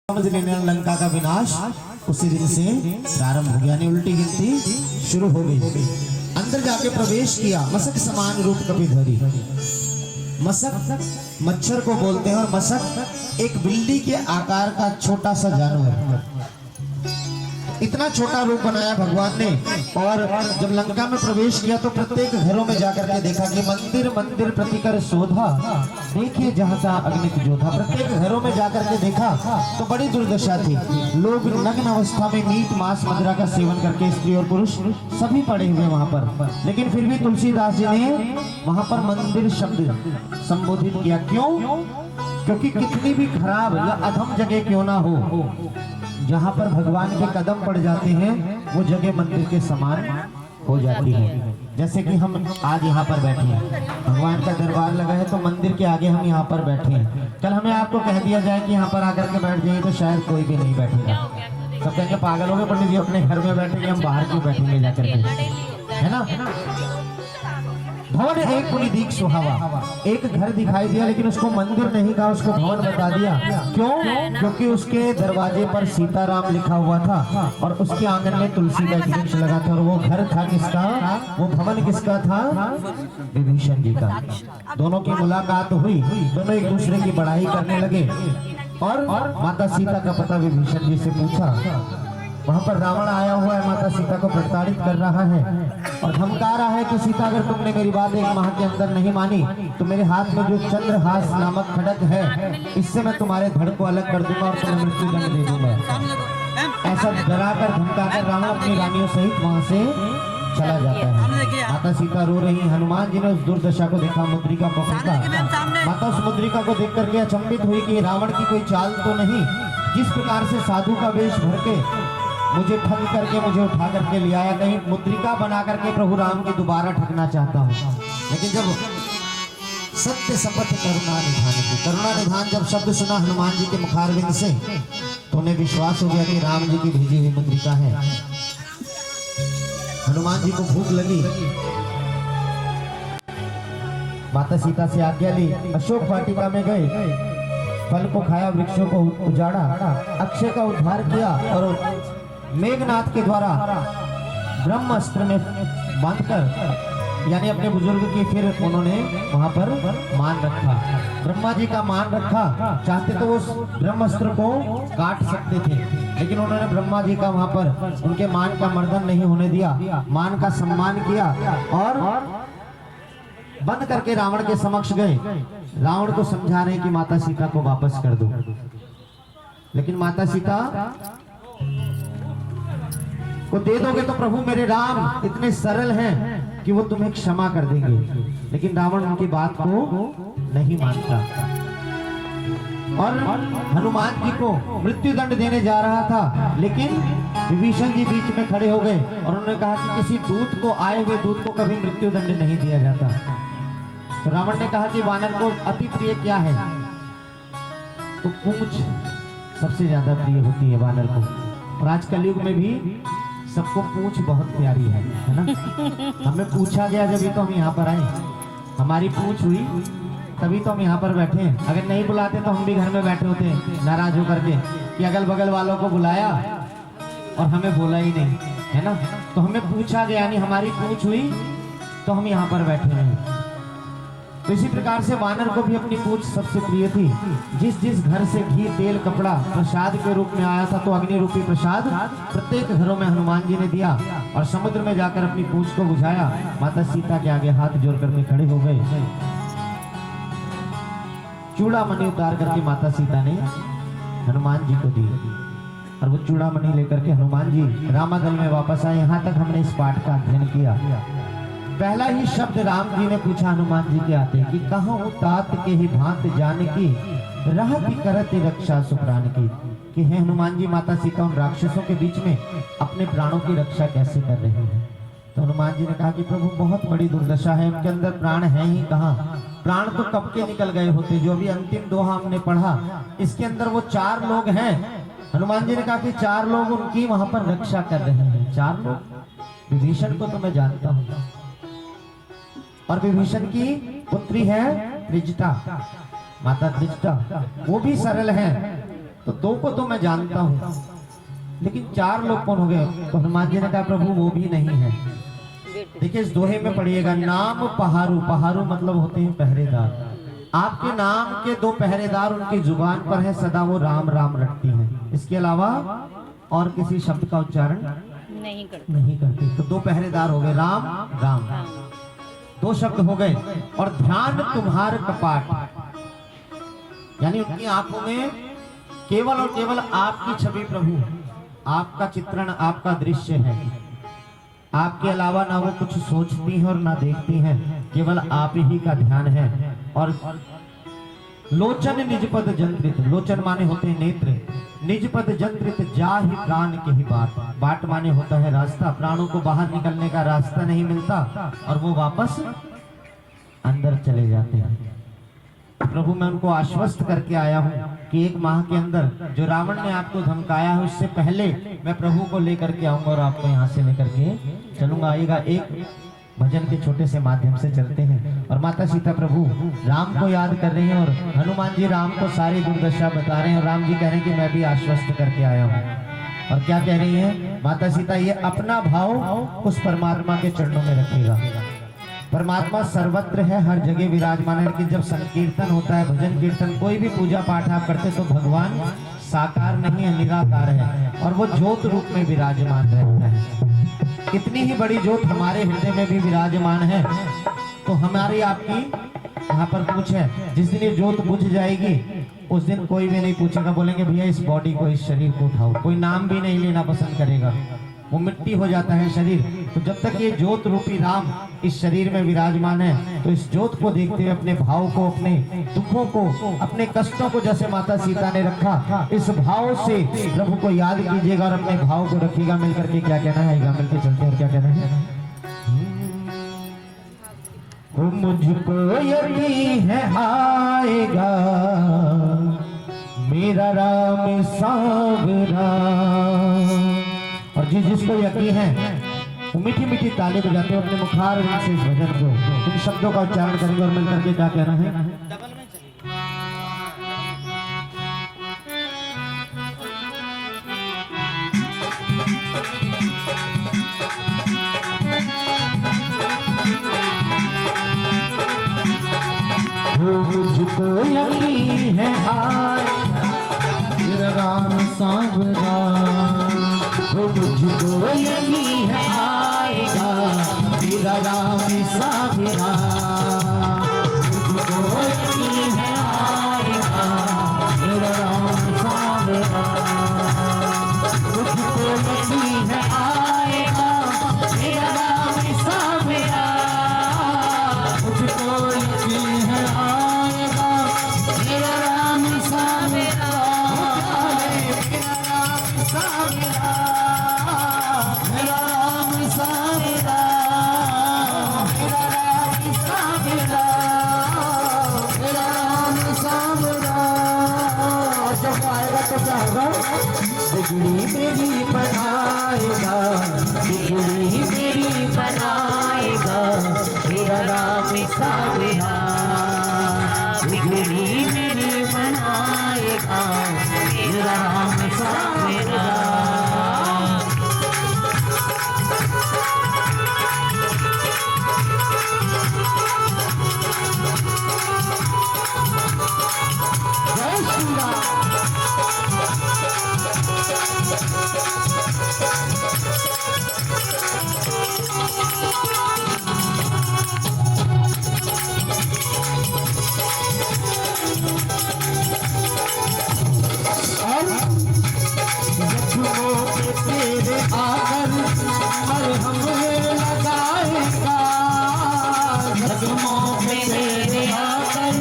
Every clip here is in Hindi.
समझ लेना लंका का विनाश उसी दिन से प्रारंभ हो गया, यानी उल्टी गिनती शुरू हो गई। अंदर जाके प्रवेश किया, मशक समान रूप कपिधरी। मशक मच्छर को बोलते हैं और मशक एक बिल्ली के आकार का छोटा सा जानवर, इतना छोटा रूप बनाया भगवान ने। और जब लंका में प्रवेश किया तो प्रत्येक घरों में जाकर के देखा कि मंदिर मंदिर प्रतिकर शोधा, देखिए जहाँ था अग्निक जोधा। प्रत्येक घरों में जाकर के देखा तो बड़ी दुर्दशा थी। लोग नग्न अवस्था में मीट मांस मदिरा का सेवन करके, स्त्री और पुरुष सभी पड़े हुए वहाँ पर। लेकिन फिर भी तुलसीदास जी ने वहाँ पर मंदिर शब्द संबोधित किया। क्यों? क्योंकि कितनी भी खराब या अधम जगह क्यों ना हो, जहाँ पर भगवान के कदम पड़ जाते हैं वो जगह मंदिर के समान हो जाती है। जैसे कि हम आज यहाँ पर बैठे हैं, भगवान का दरबार लगा है तो मंदिर के आगे हम यहाँ पर बैठे हैं। कल हमें आपको कह दिया जाए कि यहाँ पर आकर के बैठ जाइए तो शायद कोई भी नहीं बैठेगा। सब कहेंगे पागल हो गए पंडित जी, अपने घर में बैठेंगे, हम बाहर क्यों बैठेंगे जाकर के, है ना। भवन एक पुनि दीख सुहावा, एक घर दिखाई दिया लेकिन उसको मंदिर नहीं कहा, उसको भवन बता दिया। क्यों? क्योंकि उसके दरवाजे पर सीताराम लिखा हुआ था और उसके आंगन में तुलसी का एक वृक्ष लगा था। और वो घर था किसका? वो भवन किसका था? विभीषण जी का। दोनों की मुलाकात हुई, दोनों एक दूसरे की बड़ाई करने लगे और माता सीता का पता विभीषण जी से पूछा। वहाँ पर रावण आया हुआ है, माता सीता को प्रताड़ित कर रहा है और धमका रहा है कि सीता अगर तुमने मेरी बात एक माह के अंदर नहीं मानी तो मेरे हाथ में जो चंद्रहास नामक खड्ग है इससे मैं तुम्हारे धड़ को अलग कर दूंगा और तुम्हें मृत्यु दंड दे दूंगा। ऐसा डराकर धमकाकर रावण अपनी रानियों सहित वहाँ से चला जाता है। माता सीता रो रही। हनुमान जी ने उस दुर्दशा को देखा, मुद्रिका को फेंका। माता उस मुद्रिका को देख करके अचंभित हुई कि रावण की कोई चाल तो नहीं, जिस प्रकार से साधु का वेश भर के मुझे ठग करके मुझे उठा करके ले आया, कहीं मुद्रिका बना करके प्रभु राम की दोबारा ठगना चाहता हूँ। लेकिन जब सत्य शपथ करुणा निधान की, करुणा निधान जब शब्द सुना हनुमान जी के मुखारविंद से तो उन्हें विश्वास हो गया कि राम जी की भेजी हुई मुद्रिका है। हनुमान जी को भूख लगी, माता सीता से आज्ञा ली, अशोक वाटिका में गए, फल को खाया, वृक्षों को उजाड़ा, अक्षय का उद्धार किया और मेघनाथ के द्वारा ब्रह्मास्त्र में बांधकर, यानी अपने बुजुर्ग की फिर उन्होंने वहां पर मान रखा, ब्रह्मा जी का मान रखा। चाहते तो उस ब्रह्मास्त्र को काट सकते थे लेकिन उन्होंने ब्रह्मा जी का वहां पर उनके मान का मर्दन नहीं होने दिया, मान का सम्मान किया और बंद करके रावण के समक्ष गए। रावण को समझा रहे कि माता सीता को वापस कर दो, लेकिन माता सीता को दे दोगे तो प्रभु मेरे राम इतने सरल हैं कि वो तुम्हें क्षमा कर देंगे। लेकिन रावण उनकी बात को नहीं मानता और हनुमान जी को मृत्यु दंड देने जा रहा था, लेकिन विभीषण जी बीच में खड़े हो गए और उन्होंने कहा कि किसी दूत को, आए हुए दूत को कभी मृत्यु दंड नहीं दिया जाता। तो रावण ने कहा कि वानर को अति प्रिय क्या है? तो पूंछ सबसे ज्यादा प्रिय होती है वानर को, और आज कलयुग में भी सबको पूंछ बहुत प्यारी है ना। हमें पूछा गया जब तो हम यहाँ पर आए, हमारी पूंछ हुई तभी तो हम यहाँ पर बैठे हैं। अगर नहीं बुलाते तो हम भी घर में बैठे होते नाराज होकर के कि अगल बगल वालों को बुलाया और हमें बोला ही नहीं, है ना। तो हमें पूछा गया, यानी हमारी पूंछ हुई तो हम यहाँ पर बैठे हैं। तो इसी प्रकार से वानर को भी अपनी पूंछ सबसे प्रिय थी। जिस जिस घर से घी तेल कपड़ा प्रसाद के रूप में आया था तो अग्नि रूपी प्रसाद प्रत्येक घरों में हनुमान जी ने दिया और समुद्र में जाकर अपनी पूंछ को बुझाया। माता सीता के आगे हाथ जोड़ करके खड़े हो गए। चूड़ामणि उतार करके माता सीता ने हनुमान जी को दी और वो चूड़ामणि लेकर के हनुमान जी रामादल में वापस आए। यहाँ तक हमने इस पाठ का अध्ययन किया। पहला ही शब्द राम जी ने पूछा हनुमान जी के आते कि कहाँ तात के ही भांत जान की, रहती करती रक्षा सुप्राण की, कि हे हनुमान जी, माता सीता उन राक्षसों के बीच में अपने प्राणों की रक्षा कैसे कर रही है। तो हनुमान जी ने कहा कि प्रभु बहुत बड़ी दुर्दशा है, उनके अंदर प्राण है ही कहाँ, प्राण तो कब के निकल गए होते। जो भी अंतिम दोहा हमने पढ़ा इसके अंदर वो 4 लोग हैं। हनुमान जी ने कहा कि 4 लोग उनकी वहां पर रक्षा कर रहे हैं। 4 लोग, विभीषण को तो मैं जानता हूँ और विभीषण की पुत्री है त्रिजटा, माता त्रिजटा, वो भी सरल हैं। तो 2 को तो मैं जानता हूँ, लेकिन 4 लोग कौन हो गए? तो हनुमान जी ने कहा प्रभु वो भी नहीं है। देखिए इस दोहे में पढ़िएगा, नाम पहारू, पहारू मतलब होते हैं पहरेदार। आपके नाम के 2 पहरेदार उनकी जुबान पर है, सदा वो राम राम रटती हैं, इसके अलावा और किसी शब्द का उच्चारण नहीं करती। तो 2 पहरेदार हो गए, राम राम, 2 शब्द हो गए। और ध्यान तुम्हार कपाट, यानी उनकी आंखों में केवल और केवल आपकी छवि प्रभु, आपका चित्रण, आपका दृश्य है। आपके अलावा ना वो कुछ सोचती हैं और ना देखती हैं, केवल आप ही का ध्यान है। और लोचन निजपद जंत्रित, लोचन माने होते हैं नेत्र, निजपद जंत्रित जा ही प्राण के ही बाट, बाट माने होता है रास्ता, प्राणों को बाहर निकलने का रास्ता नहीं मिलता और वो वापस अंदर चले जाते हैं। प्रभु मैं उनको आश्वस्त करके आया हूँ कि 1 माह के अंदर जो रावण ने आपको धमकाया है उससे पहले मैं प्रभु को लेकर के आऊंगा और आपको यहाँ से लेकर के चलूंगा। आइएगा, एक भजन के छोटे से माध्यम से चलते हैं। और माता सीता प्रभु राम को याद कर रही हैं और हनुमान जी राम को सारी दुर्दशा बता रहे हैं और राम जी कह रहे हैं कि मैं भी आश्वस्त करके आया हूँ। और क्या कह रही है माता सीता? ये अपना भाव उस परमात्मा के चरणों में रखेगा। परमात्मा सर्वत्र है, हर जगह विराजमान है, लेकिन जब संकीर्तन होता है, भजन कीर्तन, कोई भी पूजा पाठ आप करते तो भगवान साकार नहीं है, निराकार है और वो ज्योत रूप में विराजमान रहता है। इतनी ही बड़ी ज्योत हमारे हृदय में भी विराजमान है। तो हमारी आपकी यहाँ पर पूछ है, जिस दिन ये ज्योत बुझ जाएगी उस दिन कोई भी नहीं पूछेगा, बोलेंगे भैया इस बॉडी को, इस शरीर को उठाओ, कोई नाम भी नहीं लेना पसंद करेगा, वो मिट्टी हो जाता है शरीर। तो जब तक ये ज्योत रूपी राम इस शरीर में विराजमान है, तो इस ज्योत को देखते हुए अपने भाव को, अपने दुखों को, अपने कष्टों को जैसे माता सीता ने रखा, इस भाव से प्रभु को याद कीजिएगा और अपने भाव को रखिएगा। मिलकर के क्या कहना है, मिलकर चलते हैं। और क्या कहना है? मुझको यकीन है आएगा मेरा राम सावरा। और जिसको यकीन है वो मीठी मीठी ताली बजाते हो अपने मुखार से इस भजन को, इन शब्दों का उच्चारण करेंगे और मिलकर के क्या कहना है? मुझको यकीन है मेरा राम सावरा, मुझको यकीन है आएगा मेरा राम सावरा, मुझको यकीन है आएगा मेरा राम सावरा, मुझको यकीन है आएगा मेरा राम सावरा, मुझको यकीन है आएगा मेरा राम सावरा, बिगड़ी मेरी बनाएगा, बिगड़ी मेरी बनाएगा मेरा राम सावरा, बिगड़ी मेरी बनाएगा मेरा राम सावरा। जय श्री राम। तेरे आकर मरहम लगाएगा, जख्मों पे तेरे आकर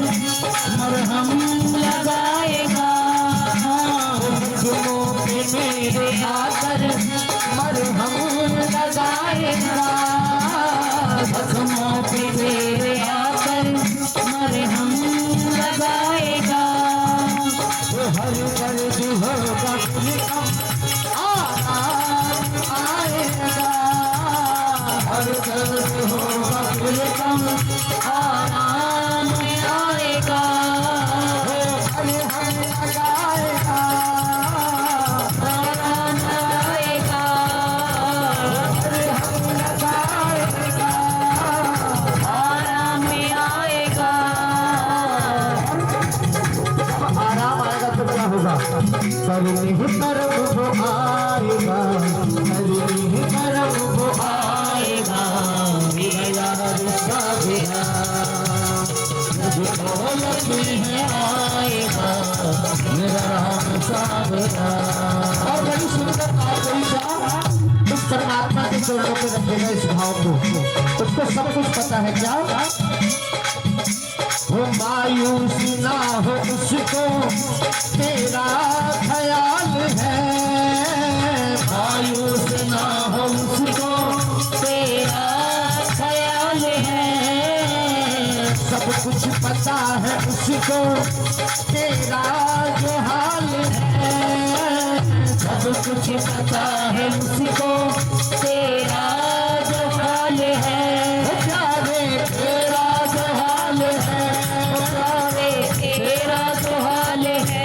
मरहम लगाएगा, जख्मों पे मेरे आकर मरहम लगाएगा, जख्मों पे तेरे आकर मरहम लगाएगा, हर दर्द होगा आएगा, हर दर्द होगा कम आराम आएगा, हर लगाएगा करनी करम वो आएगा, करनी करम वो आएगा, मेरा यार साबिरा मुझको यकीन है आएगा, मेरा राम साबिरा। और बड़ी सुंदर बात हुई क्या, उस परमात्मा के चरणों पे रखेगा इस भाव को, उसको सब कुछ पता है क्या। वो मायूस ना हो उसको तेरा ख्याल है, मायूस ना हो उसको तेरा ख्याल है, सब कुछ पता है उसको तेरा जो हाल है, सब कुछ पता है उसको तेरा जो हाल है, प्यारे तेरा जो हाल है, प्यारे तेरा जो हाल है,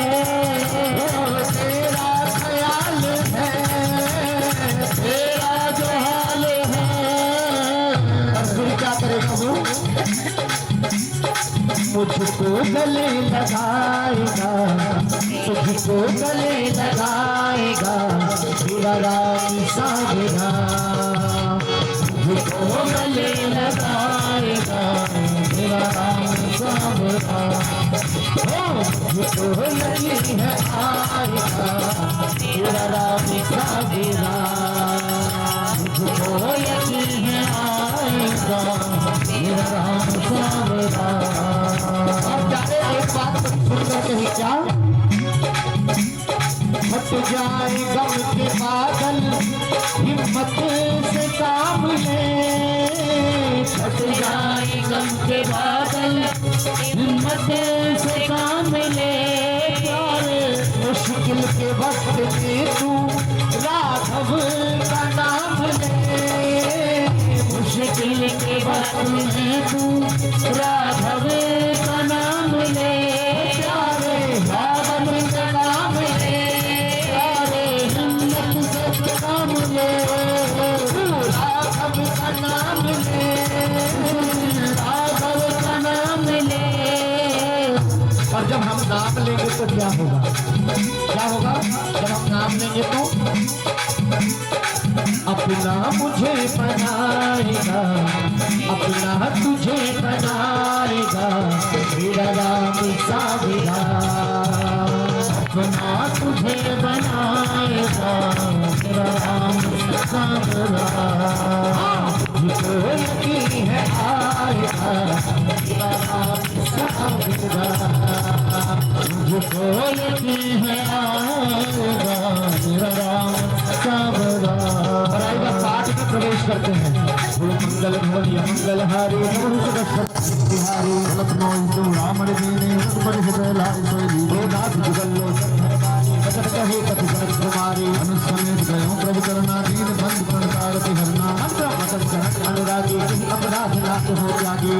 तेरा ख्याल है, तेरा जो हाल है। और फिर क्या करेगा वो, मुझको गले लगाएगा, तुझको गले लगाएगा, मेरा राम साबिरा मुझको गले लगाएगा, मेरा राम साबिरा। मुझको यकीन है आएगा, मेरा राम साबिरा मुझको यकीन है आएगा, मेरा राम साबिरा। एक बात सुनकर कही क्या, हट जाए गम के बादल, हिम्मत से काम ले, हट जाए गम के बादल, हिम्मत से काम ले, प्यारे मुश्किल के वक्त में तू राघव का नाम ले, मुश्किल के वक्त में तू राघव का नाम ले, प्यारे राघव का नाम ले, प्यारे हिम्मत से काम ले, राघव का नाम ले, राघव का नाम ले। और जब हम नाम लेंगे तो क्या होगा, क्या होगा जब हम नाम लेंगे तो अपना मुझे बनाएगा, अपना तुझे बनाएगा, मेरा राम साबिरा अपना तुझे बनाएगा, मेरा राम साबिरा मुझको यकीन है आएगा, मेरा राम साबिरा मुझको यकीन है आएगा, मेरा राम साबिरा। और आइए पाठ में प्रवेश करते हैं। मंगल भवन मंगल हारी बिहारी लखनऊ रामण दीने नाथ जुगल्लो कथन कहे कथि जनक कुमारी, अनुसमेत गयो प्रभु करना, दीन बंद प्रणकार हरना, मंत्र मदन जनक अनुरागी, अपराध नाथ हो त्यागी।